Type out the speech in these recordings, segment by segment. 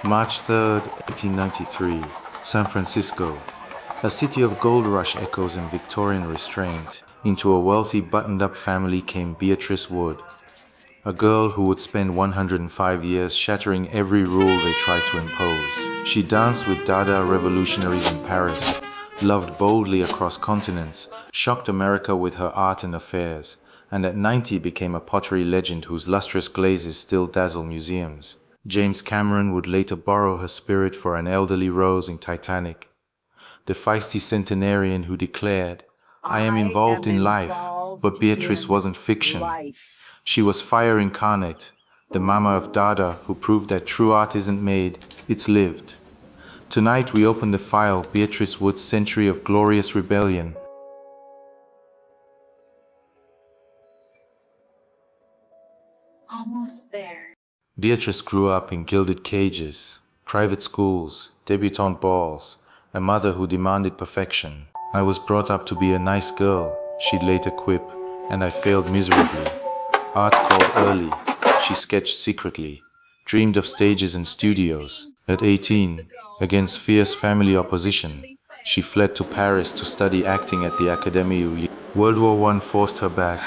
March 3rd, 1893, San Francisco. A city of gold rush echoes and Victorian restraint. Into a wealthy, buttoned-up family came Beatrice Wood, a girl who would spend 105 years shattering every rule they tried to impose. She danced with Dada revolutionaries in Paris, loved boldly across continents, shocked America with her art and affairs, and at 90 became a pottery legend whose lustrous glazes still dazzle museums. James Cameron would later borrow her spirit for an elderly Rose in Titanic, the feisty centenarian who declared, "I am involved in life," but Beatrice wasn't fiction. She was fire incarnate, the mama of Dada who proved that true art isn't made, it's lived. Tonight we open the file, Beatrice Wood's Century of Glorious Rebellion. Almost there. Beatrice grew up in gilded cages, private schools, debutante balls, a mother who demanded perfection. "I was brought up to be a nice girl," she'd later quip, "and I failed miserably." Art called early, she sketched secretly, dreamed of stages and studios. At 18, against fierce family opposition, she fled to Paris to study acting at the Académie. World War I forced her back,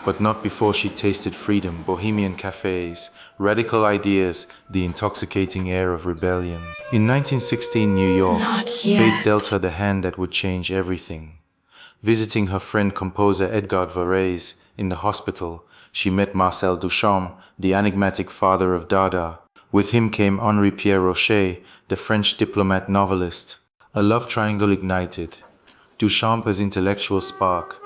but not before she tasted freedom, bohemian cafes, radical ideas, the intoxicating air of rebellion. In 1916 New York, fate dealt her the hand that would change everything. Visiting her friend composer Edgar Varese in the hospital, she met Marcel Duchamp, the enigmatic father of Dada. With him came Henri Pierre Rocher, the French diplomat novelist. A love triangle ignited. Duchamp as intellectual spark,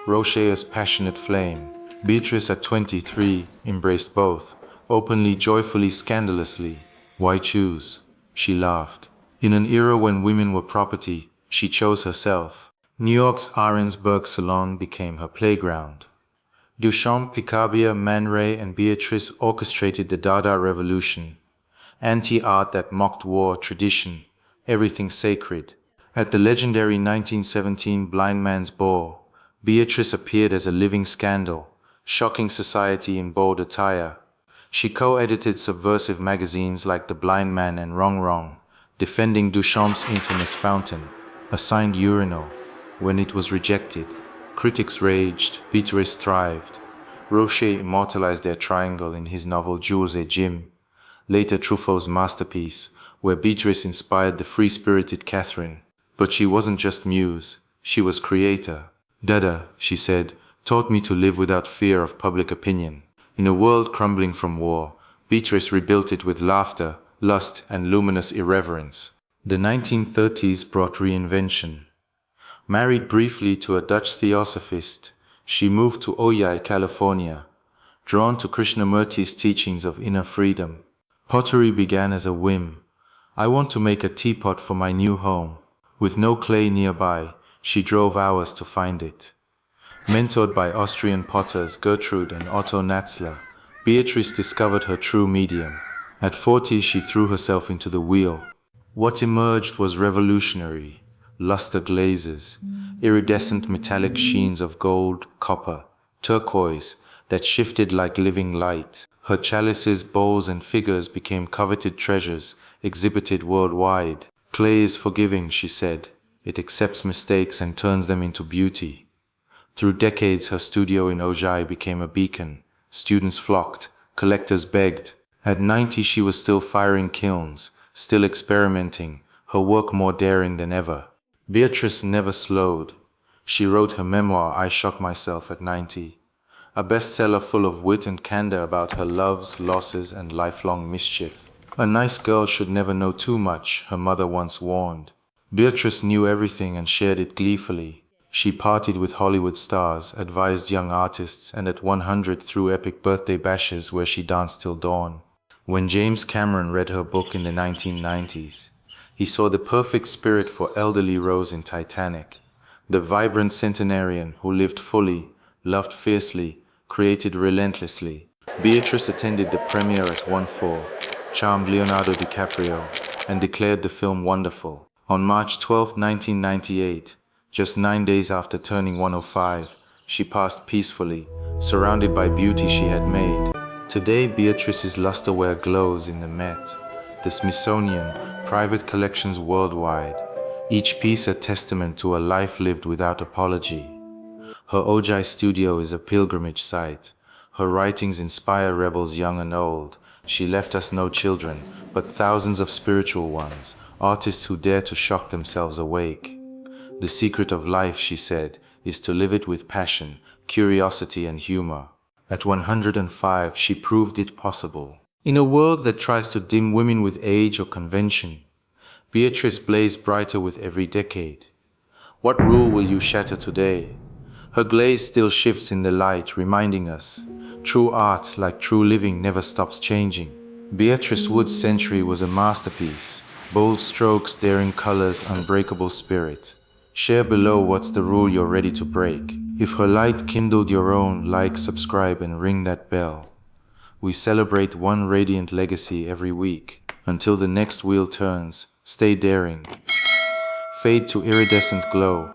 Rocher as passionate flame. Beatrice at 23 embraced both, openly, joyfully, scandalously. Why choose? She laughed. In an era when women were property, she chose herself. New York's Ahrensburg Salon became her playground. Duchamp, Picabia, Man Ray, and Beatrice orchestrated the Dada revolution. Anti-art that mocked war, tradition, everything sacred. At the legendary 1917 Blind Man's Ball, Beatrice appeared as a living scandal, shocking society in bold attire. She co-edited subversive magazines like The Blind Man and Wrong Wrong, defending Duchamp's infamous fountain, a signed urinal. When it was rejected, critics raged, Beatrice thrived. Rocher immortalized their triangle in his novel Jules et Jim, later Truffaut's masterpiece, where Beatrice inspired the free-spirited Catherine. But she wasn't just muse, she was creator. "Dada," she said, "taught me to live without fear of public opinion." In a world crumbling from war, Beatrice rebuilt it with laughter, lust, and luminous irreverence. The 1930s brought reinvention. Married briefly to a Dutch theosophist, she moved to Ojai, California, drawn to Krishnamurti's teachings of inner freedom. Pottery began as a whim. "I want to make a teapot for my new home." With no clay nearby, she drove hours to find it. Mentored by Austrian potters Gertrude and Otto Natzler, Beatrice discovered her true medium. At 40, she threw herself into the wheel. What emerged was revolutionary. Luster glazes, iridescent metallic sheens of gold, copper, turquoise that shifted like living light. Her chalices, bowls, and figures became coveted treasures, exhibited worldwide. "Clay is forgiving," she said. "It accepts mistakes and turns them into beauty." Through decades, her studio in Ojai became a beacon. Students flocked, collectors begged. At 90, she was still firing kilns, still experimenting, her work more daring than ever. Beatrice never slowed. She wrote her memoir, I Shock Myself at 90, a bestseller full of wit and candor about her loves, losses, and lifelong mischief. "A nice girl should never know too much," her mother once warned. Beatrice knew everything and shared it gleefully. She partied with Hollywood stars, advised young artists, and at 100 threw epic birthday bashes where she danced till dawn. When James Cameron read her book in the 1990s, he saw the perfect spirit for elderly Rose in Titanic, the vibrant centenarian who lived fully, loved fiercely, created relentlessly. Beatrice attended the premiere at 1-4, charmed Leonardo DiCaprio, and declared the film wonderful. On March 12, 1998, just 9 days after turning 105, she passed peacefully, surrounded by beauty she had made. Today, Beatrice's lusterware glows in the Met, the Smithsonian, private collections worldwide, each piece a testament to a life lived without apology. Her Ojai studio is a pilgrimage site. Her writings inspire rebels young and old. She left us no children, but thousands of spiritual ones, artists who dare to shock themselves awake. The secret of life, she said, is to live it with passion, curiosity, and humor. At 105, she proved it possible. In a world that tries to dim women with age or convention, Beatrice blazed brighter with every decade. What rule will you shatter today? Her glaze still shifts in the light, reminding us, true art, like true living, never stops changing. Beatrice Wood's Century was a masterpiece. Bold strokes, daring colors, unbreakable spirit. Share below what's the rule you're ready to break. If her light kindled your own, like, subscribe, and ring that bell. We celebrate one radiant legacy every week. Until the next wheel turns, stay daring. Fade to iridescent glow.